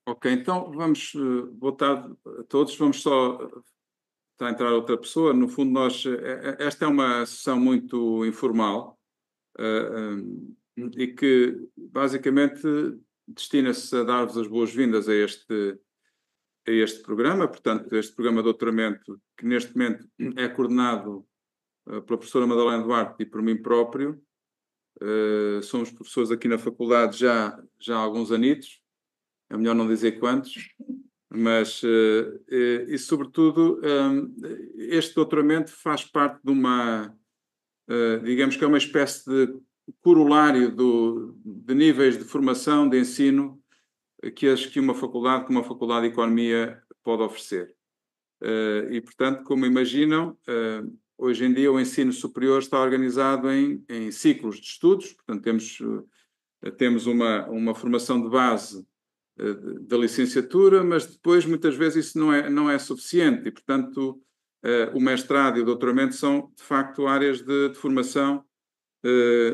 Ok, então vamos, boa tarde a todos. Vamos só, está a entrar outra pessoa. No fundo, esta é uma sessão muito informal, e que basicamente destina-se a dar-vos as boas-vindas a este programa. Portanto, este programa de doutoramento, que neste momento é coordenado pela professora Madalena Duarte e por mim próprio. Somos professores aqui na faculdade já há alguns anitos, é melhor não dizer quantos. Mas, e sobretudo, este doutoramento faz parte de digamos que é uma espécie de corolário de níveis de formação, de ensino, que uma faculdade, como a Faculdade de Economia, pode oferecer. E, portanto, como imaginam, hoje em dia o ensino superior está organizado em ciclos de estudos. Portanto, temos uma formação de base da licenciatura, mas depois muitas vezes isso não é suficiente e, portanto, o mestrado e o doutoramento são, de facto, áreas de formação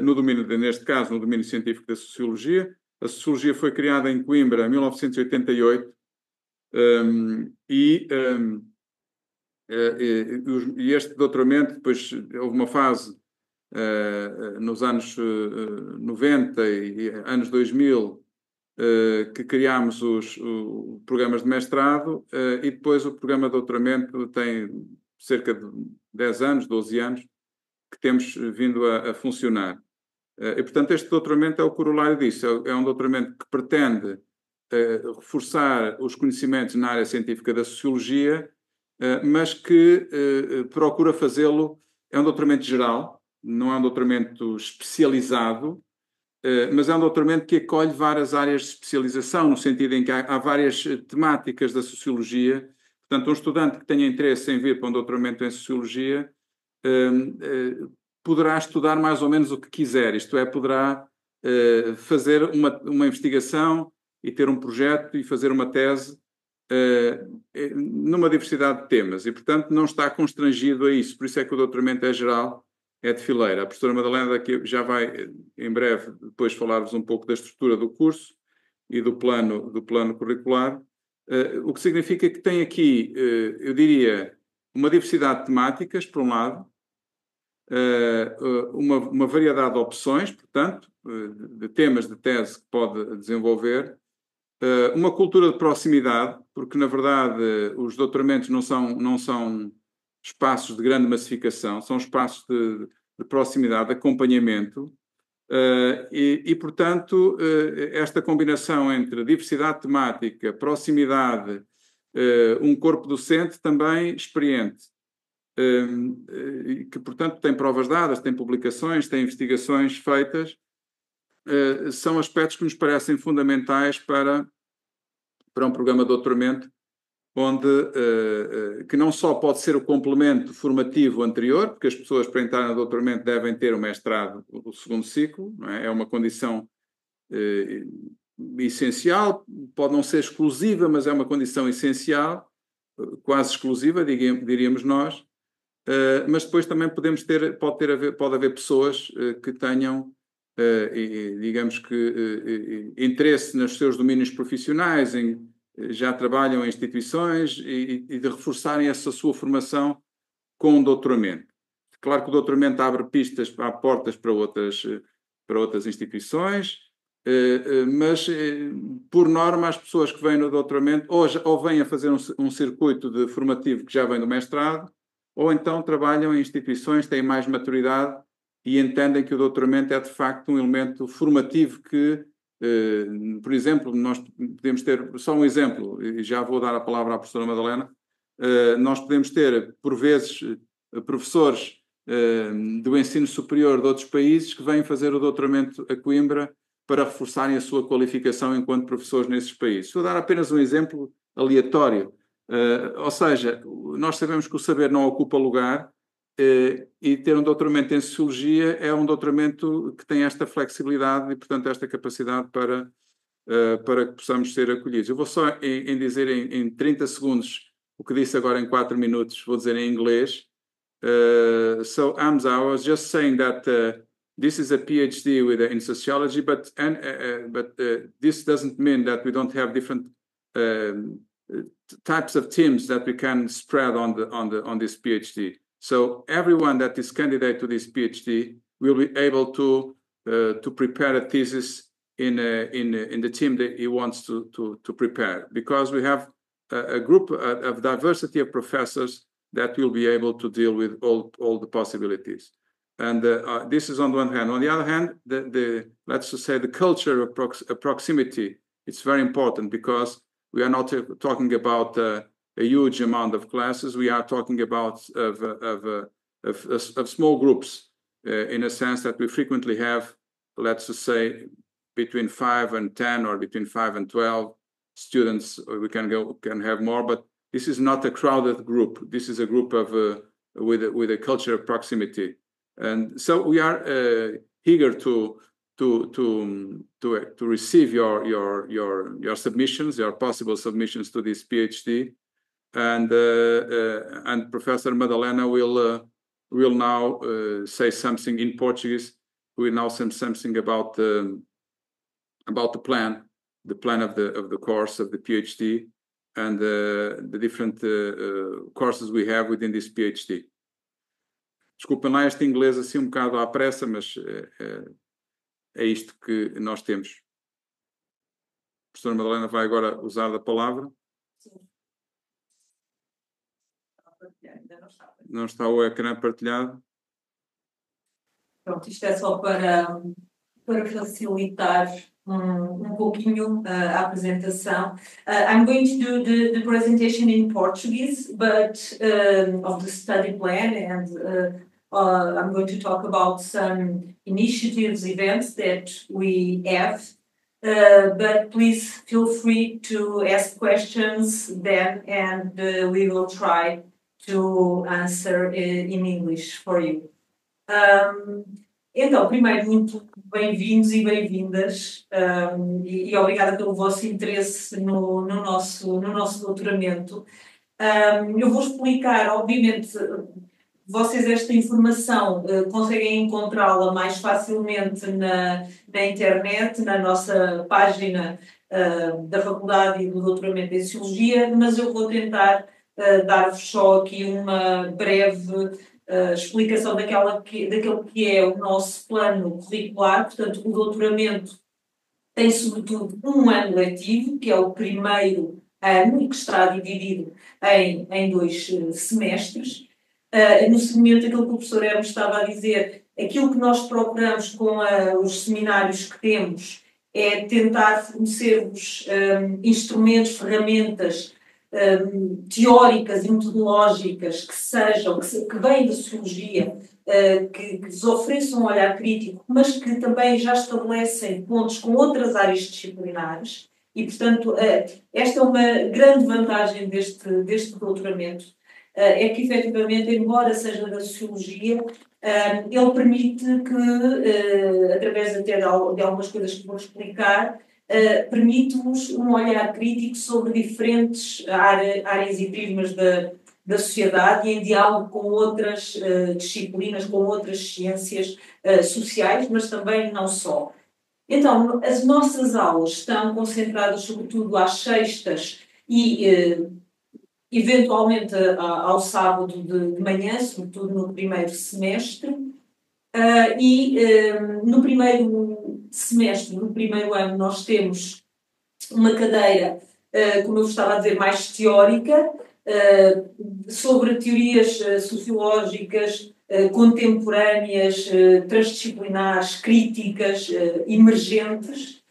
no domínio, neste caso, no domínio científico da Sociologia. A Sociologia foi criada em Coimbra em 1988 e este doutoramento, depois houve uma fase nos anos 90 e anos 2000, que criámos os programas de mestrado, e depois o programa de doutoramento tem cerca de 10 anos, 12 anos, que temos vindo a funcionar. E, portanto, este doutoramento é o corolário disso. É um doutoramento que pretende reforçar os conhecimentos na área científica da Sociologia, mas que procura fazê-lo. É um doutoramento geral, não é um doutoramento especializado, mas é um doutoramento que acolhe várias áreas de especialização, no sentido em que há várias temáticas da Sociologia. Portanto, um estudante que tenha interesse em vir para um doutoramento em Sociologia poderá estudar mais ou menos o que quiser, isto é, poderá fazer uma investigação e ter um projeto e fazer uma tese numa diversidade de temas e, portanto, não está constrangido a isso. Por isso é que o doutoramento é geral, é de fileira. A professora Madalena daqui já vai, em breve, depois falar-vos um pouco da estrutura do curso e do plano curricular, o que significa que tem aqui, eu diria, uma diversidade de temáticas, por um lado, uma variedade de opções, portanto, de temas de tese que pode desenvolver, uma cultura de proximidade, porque, na verdade, os doutoramentos não são espaços de grande massificação, são espaços de proximidade, de acompanhamento, portanto, esta combinação entre diversidade temática, proximidade, um corpo docente também experiente, que, portanto, tem provas dadas, tem publicações, tem investigações feitas, são aspectos que nos parecem fundamentais para um programa de doutoramento, onde que não só pode ser o complemento formativo anterior, porque as pessoas para entrar no doutoramento devem ter o mestrado, o segundo ciclo, não é? É uma condição essencial, pode não ser exclusiva, mas é uma condição essencial, quase exclusiva, diríamos nós, mas depois também pode haver pessoas que tenham, digamos que, interesse nos seus domínios profissionais, já trabalham em instituições e de reforçarem essa sua formação com um doutoramento. Claro que o doutoramento abre portas para outras instituições, mas, por norma, as pessoas que vêm no doutoramento ou vêm a fazer um circuito de formativo que já vem do mestrado, ou então trabalham em instituições, têm mais maturidade e entendem que o doutoramento é, de facto, um elemento formativo que, por exemplo, nós podemos ter, só um exemplo, e já vou dar a palavra à professora Madalena, nós podemos ter, por vezes, professores do ensino superior de outros países que vêm fazer o doutoramento a Coimbra para reforçarem a sua qualificação enquanto professores nesses países. Vou dar apenas um exemplo aleatório. Ou seja, nós sabemos que o saber não ocupa lugar, e ter um doutoramento em Sociologia é um doutoramento que tem esta flexibilidade e, portanto, esta capacidade para que possamos ser acolhidos. Eu vou só dizer em 30 segundos o que disse agora em 4 minutos, vou dizer em inglês. So, Hamza, I was just saying that this is a PhD in sociology, but this doesn't mean that we don't have different types of teams that we can spread on this PhD. So everyone that is candidate to this PhD will be able to prepare a thesis in the team that he wants to prepare, because we have a group of diversity of professors that will be able to deal with all the possibilities. And this is on one hand. On the other hand, let's just say the culture of proximity, it's very important, because we are not talking about a huge amount of classes. We are talking about of small groups, in a sense that we frequently have, let's just say, between 5 and 10 or between 5 and 12 students. We can have more, but this is not a crowded group. This is a group of with a culture of proximity, and so we are eager to receive your submissions, your possible submissions to this PhD, and Professor Madalena will now say something in Portuguese. We will now say something about the plan of the course of the PhD, and the different courses we have within this PhD. Desculpem lá este inglês assim um bocado à pressa, mas é isto que nós temos. A professora Madalena vai agora usar a palavra. Sim. Não está o ecrã partilhado. Pronto, isto é só para facilitar um pouquinho a apresentação. I'm going to do the presentation in Portuguese, but of the study plan, and I'm going to talk about some initiatives, events that we have. But please feel free to ask questions then, and we will try to answer in English for you. Então, primeiro, muito bem-vindos e bem-vindas, e obrigada pelo vosso interesse no nosso doutoramento. Eu vou explicar, obviamente, vocês esta informação conseguem encontrá-la mais facilmente na internet, na nossa página da Faculdade e do Doutoramento em Sociologia, mas eu vou tentar dar-vos só aqui uma breve explicação daquele que é o nosso plano curricular. Portanto, o doutoramento tem sobretudo um ano letivo, que é o primeiro ano, e que está dividido em 2 semestres. No seguimento daquilo que o professor Hermes estava a dizer, aquilo que nós procuramos com os seminários que temos é tentar fornecer-vos instrumentos, ferramentas teóricas e metodológicas que vêm da sociologia, que vos ofereçam um olhar crítico, mas que também já estabelecem pontos com outras áreas disciplinares. E, portanto, esta é uma grande vantagem deste doutoramento, é que, efetivamente, embora seja da sociologia, ele permite que, através até de algumas coisas que vou explicar, permite-vos um olhar crítico sobre diferentes áreas e prismas da sociedade, e em diálogo com outras disciplinas, com outras ciências sociais, mas também não só. Então, as nossas aulas estão concentradas sobretudo às sextas e eventualmente ao sábado de manhã, sobretudo no primeiro semestre. No primeiro semestre, no primeiro ano, nós temos uma cadeira, como eu estava a dizer, mais teórica, sobre teorias sociológicas contemporâneas, transdisciplinares, críticas, emergentes,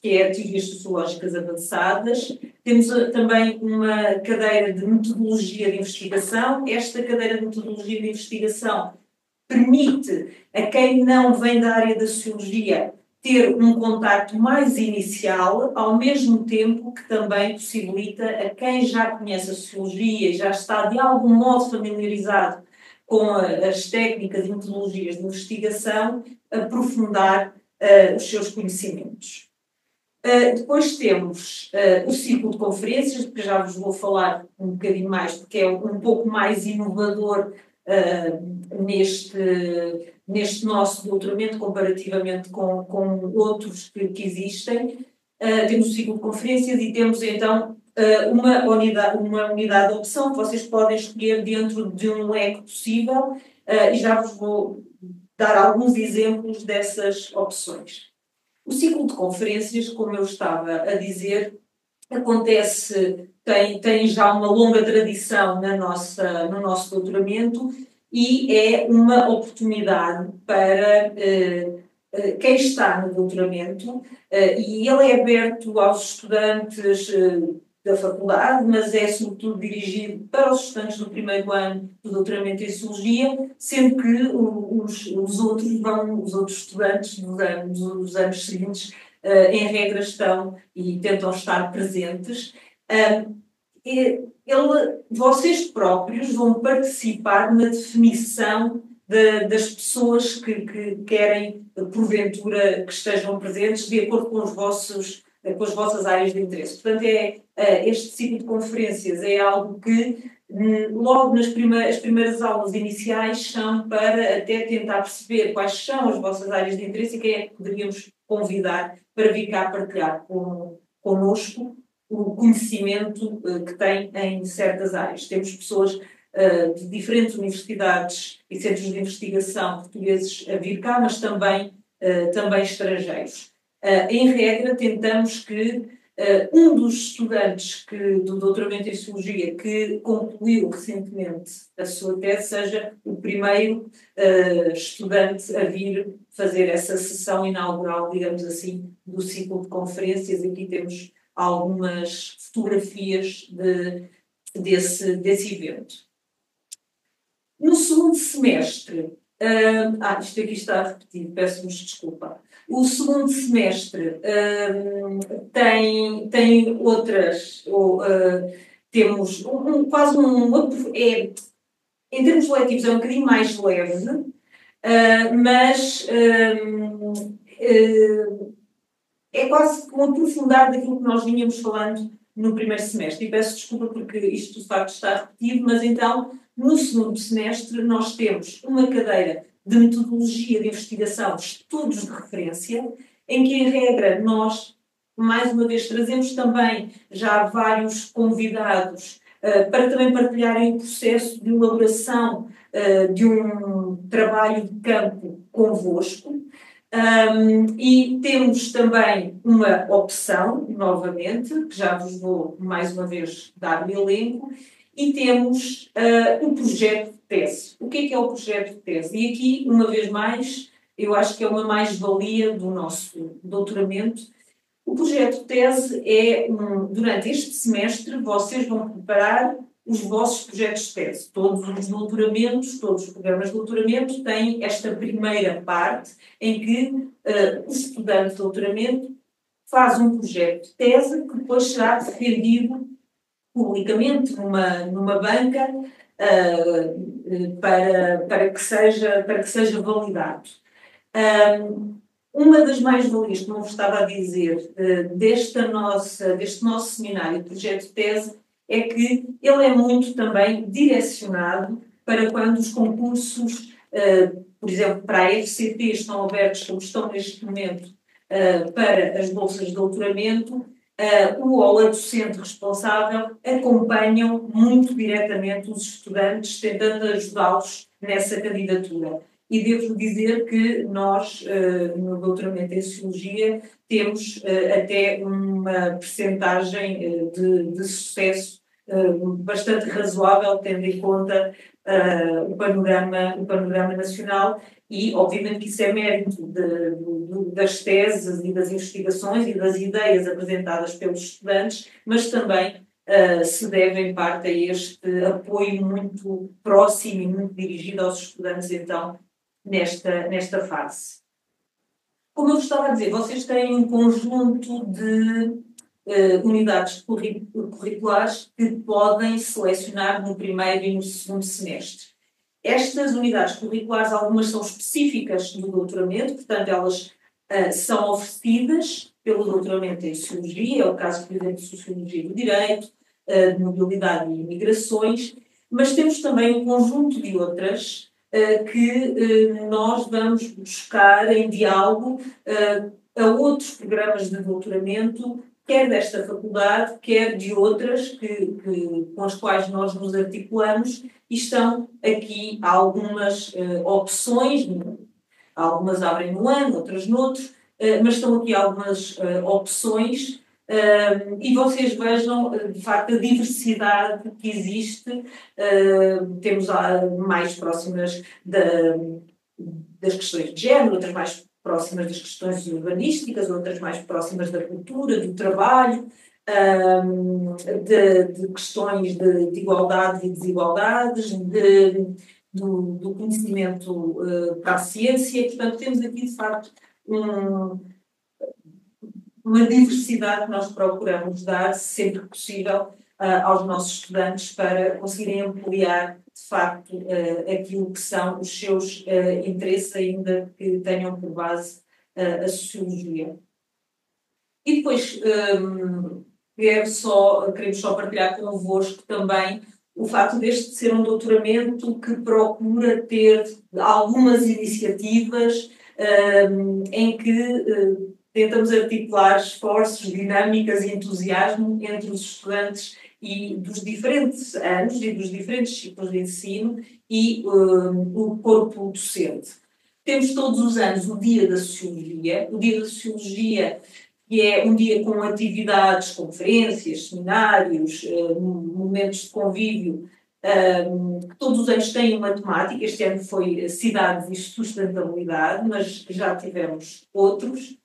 que é teorias sociológicas avançadas. Temos também uma cadeira de metodologia de investigação. Esta cadeira de metodologia de investigação permite a quem não vem da área da sociologia ter um contacto mais inicial, ao mesmo tempo que também possibilita a quem já conhece a sociologia e já está de algum modo familiarizado com as técnicas e metodologias de investigação, aprofundar os seus conhecimentos. Depois temos o ciclo de conferências, que já vos vou falar um bocadinho mais, porque é um pouco mais inovador neste nosso doutoramento, comparativamente com outros que existem. temos o ciclo de conferências e temos então uma unidade de opção que vocês podem escolher dentro de um leque possível e já vos vou dar alguns exemplos dessas opções. O ciclo de conferências, como eu estava a dizer, tem já uma longa tradição no nosso doutoramento e é uma oportunidade para quem está no doutoramento e ele é aberto aos estudantes da faculdade, mas é sobretudo dirigido para os estudantes do primeiro ano do doutoramento em Sociologia, sendo que os outros estudantes dos anos seguintes, em regra, estão e tentam estar presentes. Vocês próprios vão participar na definição das pessoas que querem, porventura, que estejam presentes de acordo com com as vossas áreas de interesse. Portanto, este ciclo de conferências é algo que, logo as primeiras aulas iniciais, são para até tentar perceber quais são as vossas áreas de interesse e quem é que poderíamos convidar para vir cá partilhar connosco o conhecimento que tem em certas áreas. Temos pessoas de diferentes universidades e centros de investigação portugueses a vir cá, mas também estrangeiros. Em regra, tentamos que um dos estudantes do doutoramento em Sociologia que concluiu recentemente a sua tese seja o primeiro estudante a vir fazer essa sessão inaugural, digamos assim, do ciclo de conferências. Aqui temos algumas fotografias desse evento. No segundo semestre, isto aqui está repetido, peço-vos desculpa. O segundo semestre tem outras, temos quase em termos letivos é um bocadinho mais leve, mas é quase um aprofundar daquilo que nós vínhamos falando no primeiro semestre. E peço desculpa porque isto de facto está repetido, mas então, no segundo semestre, nós temos uma cadeira de metodologia de investigação, estudos de referência, em que, em regra, nós, mais uma vez, trazemos também já vários convidados para também partilharem o processo de elaboração de um trabalho de campo convosco. E temos também uma opção, novamente, que já vos vou mais uma vez dar o elenco, e temos o projeto de tese. O que é o projeto de tese? E aqui, uma vez mais, eu acho que é uma mais-valia do nosso doutoramento. O projeto de tese durante este semestre, vocês vão preparar os vossos projetos de tese. Todos os doutoramentos, todos os programas de doutoramento têm esta primeira parte em que o estudante de doutoramento faz um projeto de tese que depois será defendido publicamente numa banca para que seja validado. Uma das mais-valias, como eu vos estava a dizer, deste nosso seminário de projeto de tese é que ele é muito também direcionado para quando os concursos, por exemplo, para a FCT estão abertos, como estão neste momento, para as bolsas de doutoramento, o ou a docente responsável acompanham muito diretamente os estudantes, tentando ajudá-los nessa candidatura. E devo dizer que nós, no doutoramento em Sociologia, temos até uma percentagem de sucesso bastante razoável, tendo em conta o panorama nacional. E, obviamente, que isso é mérito das teses e das investigações e das ideias apresentadas pelos estudantes, mas também se deve, em parte, a este apoio muito próximo e muito dirigido aos estudantes, então, nesta fase. Como eu vos estava a dizer, vocês têm um conjunto de unidades curriculares que podem selecionar no primeiro e no segundo semestre. Estas unidades curriculares, algumas são específicas do doutoramento, portanto, elas são oferecidas pelo doutoramento em Sociologia, é o caso, por exemplo, de Sociologia do Direito, de Mobilidade e Migrações, mas temos também um conjunto de outras que nós vamos buscar em diálogo a outros programas de doutoramento, quer desta faculdade, quer de outras com as quais nós nos articulamos, e estão aqui algumas opções, algumas abrem no ano, outras noutros, mas estão aqui algumas opções, e vocês vejam, de facto, a diversidade que existe. Temos mais próximas das questões de género, outras mais próximas das questões urbanísticas, outras mais próximas da cultura, do trabalho, de questões de igualdade e desigualdades, do conhecimento para a ciência. Portanto, temos aqui, de facto, uma diversidade que nós procuramos dar, sempre que possível, aos nossos estudantes para conseguirem ampliar, de facto, aquilo que são os seus interesses, ainda que tenham por base a sociologia. E depois queremos só partilhar convosco também o facto deste ser um doutoramento que procura ter algumas iniciativas em que tentamos articular esforços, dinâmicas e entusiasmo entre os estudantes e dos diferentes anos e dos diferentes ciclos de ensino e o corpo docente. Temos todos os anos o Dia da Sociologia. O Dia da Sociologia, que é um dia com atividades, conferências, seminários, momentos de convívio, que todos os anos têm uma temática. Este ano foi cidades e sustentabilidade, mas já tivemos outros.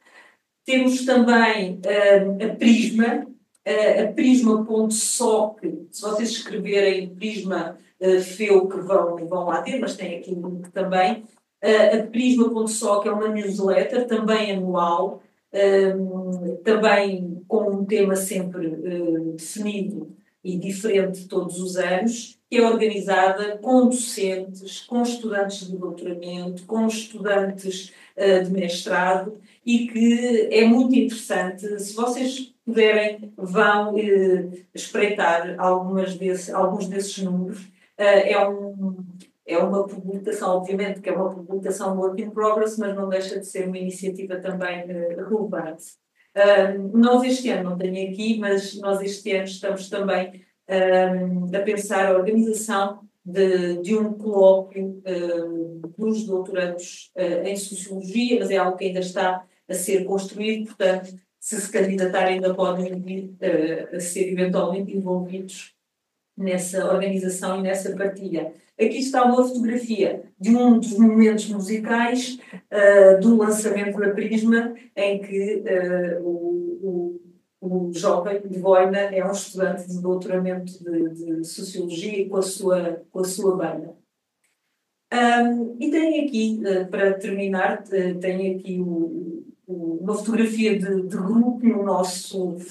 Temos também a Prisma, a Prisma.soc. Se vocês escreverem Prisma FEU, que vão lá ter, mas tem aqui um link também. A Prisma.soc é uma newsletter, também anual, também com um tema sempre definido e diferente todos os anos, que é organizada com docentes, com estudantes de doutoramento, com estudantes de mestrado, e que é muito interessante. Se vocês puderem, vão espreitar alguns desses números. É uma publicação, obviamente, que é uma publicação work in progress, mas não deixa de ser uma iniciativa também relevante. Nós este ano, não tenho aqui, mas nós este ano estamos também a pensar a organização de um colóquio dos doutorandos em Sociologia, mas é algo que ainda está a ser construído, portanto, se candidatarem ainda podem vir a ser eventualmente envolvidos nessa organização e nessa partilha. Aqui está uma fotografia de um dos momentos musicais do lançamento da Prisma, em que o jovem de Boina é um estudante de doutoramento de Sociologia com a sua banda. E tem aqui, para terminar, tem aqui uma fotografia de grupo no nosso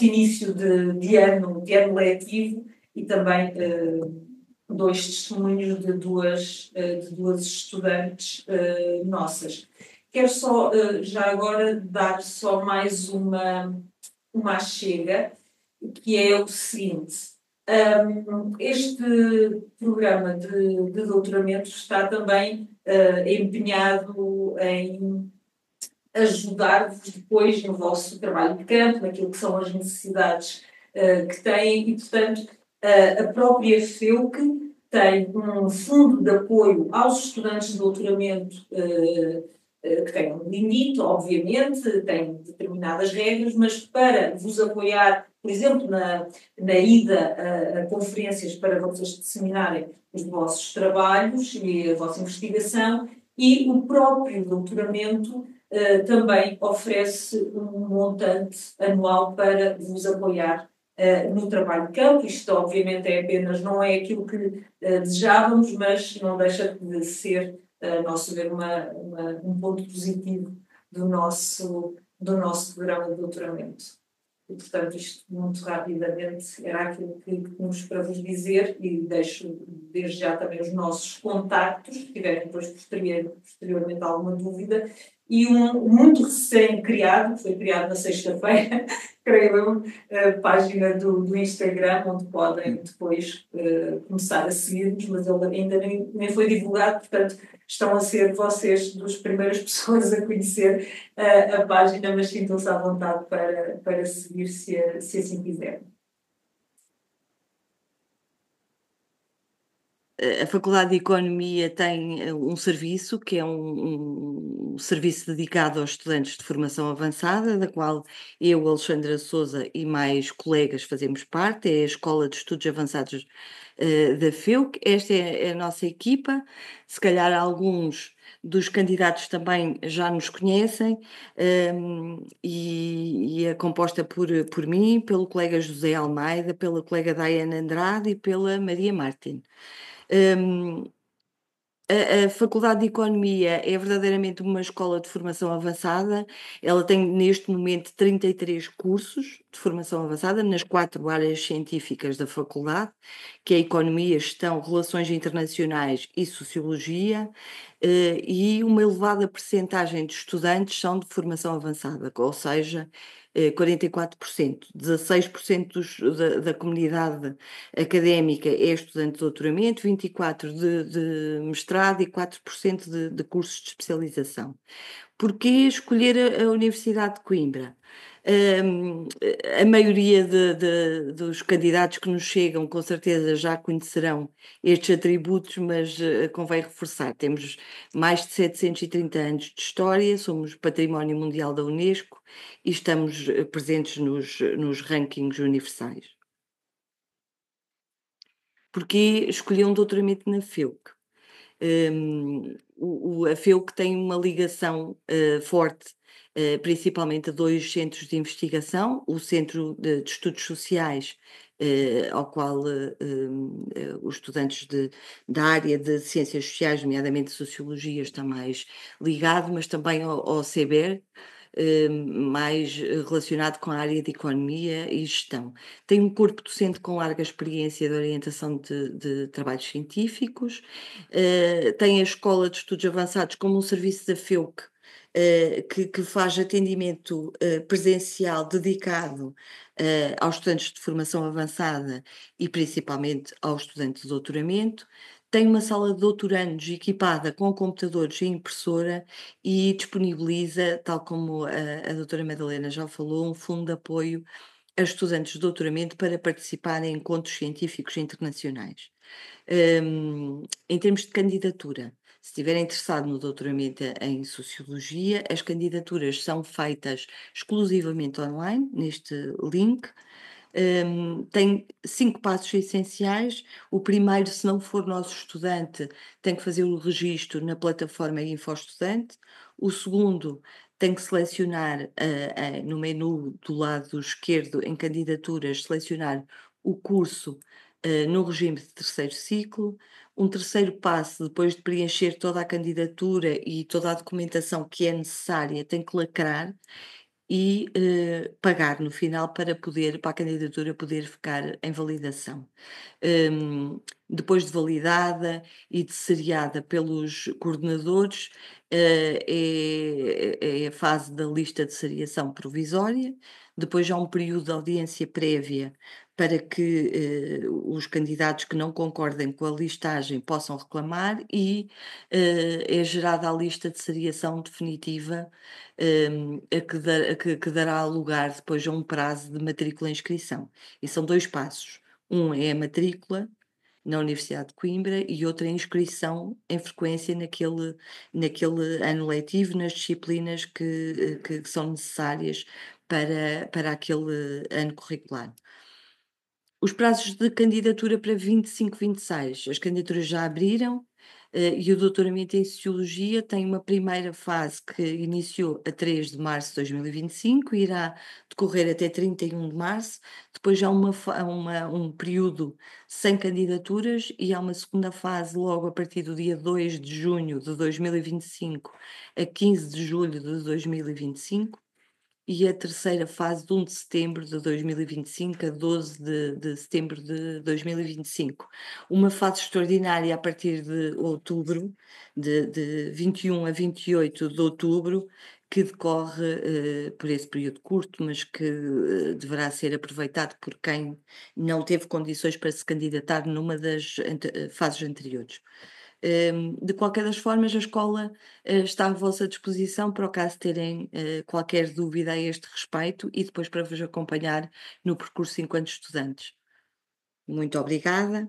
início de ano letivo, e também dois testemunhos de duas estudantes nossas. Quero só, já agora, dar só mais uma chega, que é o seguinte. Este programa de doutoramento está também empenhado em ajudar-vos depois no vosso trabalho de campo, naquilo que são as necessidades que têm, e, portanto, a própria FEUC tem um fundo de apoio aos estudantes de doutoramento que tem um limite, obviamente, tem determinadas regras, mas para vos apoiar, por exemplo, na ida a conferências para vocês disseminarem os vossos trabalhos e a vossa investigação, e o próprio doutoramento também oferece um montante anual para vos apoiar no trabalho de campo. Isto, obviamente, não é aquilo que desejávamos, mas não deixa de ser, a nosso ver, um ponto positivo do nosso programa de doutoramento. E, portanto, isto muito rapidamente era aquilo que tínhamos para vos dizer, e deixo desde já também os nossos contactos, se tiverem depois posteriormente alguma dúvida, e um muito recém-criado, foi criado na sexta-feira, creio eu, a página do Instagram, onde podem depois começar a seguir-nos, mas ele ainda nem foi divulgado, portanto estão a ser vocês das primeiras pessoas a conhecer a página, mas sintam-se à vontade para seguir se assim quiserem. A Faculdade de Economia tem um serviço, que é um serviço dedicado aos estudantes de formação avançada, da qual eu, Alexandra Sousa e mais colegas fazemos parte, é a Escola de Estudos Avançados da FEUC. Esta é a nossa equipa, se calhar alguns dos candidatos também já nos conhecem, e é composta por mim, pelo colega José Almeida, pela colega Diana Andrade e pela Maria Martin. A Faculdade de Economia é verdadeiramente uma escola de formação avançada. Ela tem neste momento 33 cursos de formação avançada nas 4 áreas científicas da faculdade, que é Economia, Gestão, Relações Internacionais e Sociologia, e uma elevada percentagem de estudantes são de formação avançada, ou seja, 44%, 16% da comunidade académica é estudante de doutoramento, 24% de mestrado e 4% de cursos de especialização. Porquê escolher a Universidade de Coimbra? A maioria dos candidatos que nos chegam, com certeza, já conhecerão estes atributos, mas convém reforçar. Temos mais de 730 anos de história, somos Património Mundial da Unesco e estamos presentes nos rankings universais. Porquê escolher um doutoramento na FEUC? A FEUC tem uma ligação forte, principalmente a 2 centros de investigação, o Centro de Estudos Sociais, ao qual os estudantes da área de Ciências Sociais, nomeadamente Sociologia, estão mais ligados, mas também ao CEBER, mais relacionado com a área de Economia e Gestão. Tem um corpo docente com larga experiência de orientação de trabalhos científicos, tem a Escola de Estudos Avançados como um serviço da FEUC, que faz atendimento presencial dedicado aos estudantes de formação avançada e principalmente aos estudantes de doutoramento. Tem uma sala de doutorandos equipada com computadores e impressora e disponibiliza, tal como a doutora Madalena já falou, um fundo de apoio a estudantes de doutoramento para participarem em encontros científicos internacionais. Em termos de candidatura, se estiver interessado no doutoramento em Sociologia, as candidaturas são feitas exclusivamente online, neste link. Tem 5 passos essenciais. O primeiro, se não for nosso estudante, tem que fazer o registro na plataforma InfoEstudante. O segundo, tem que selecionar no menu do lado esquerdo, em candidaturas, selecionar o curso no regime de terceiro ciclo. Um terceiro passo, depois de preencher toda a candidatura e toda a documentação que é necessária, tem que lacrar e pagar no final para a candidatura poder ficar em validação. Depois de validada e de seriada pelos coordenadores, é a fase da lista de seriação provisória. Depois há um período de audiência prévia para que os candidatos que não concordem com a listagem possam reclamar e é gerada a lista de seriação definitiva, que dará lugar depois a um prazo de matrícula e inscrição. E são 2 passos. Um é a matrícula na Universidade de Coimbra e outro é a inscrição em frequência naquele ano letivo, nas disciplinas que são necessárias para aquele ano curricular. Os prazos de candidatura para 25, 26, as candidaturas já abriram, e o doutoramento em Sociologia tem uma primeira fase que iniciou a 3 de março de 2025 e irá decorrer até 31 de março. Depois há um período sem candidaturas e há uma segunda fase logo a partir do dia 2 de junho de 2025 a 15 de julho de 2025. e a terceira fase de 1 de setembro de 2025 a 12 de setembro de 2025. Uma fase extraordinária a partir de outubro, de 21 a 28 de outubro, que decorre por esse período curto, mas que deverá ser aproveitado por quem não teve condições para se candidatar numa das fases anteriores. De qualquer das formas, a escola está à vossa disposição para o caso terem qualquer dúvida a este respeito e depois para vos acompanhar no percurso enquanto estudantes. Muito obrigada.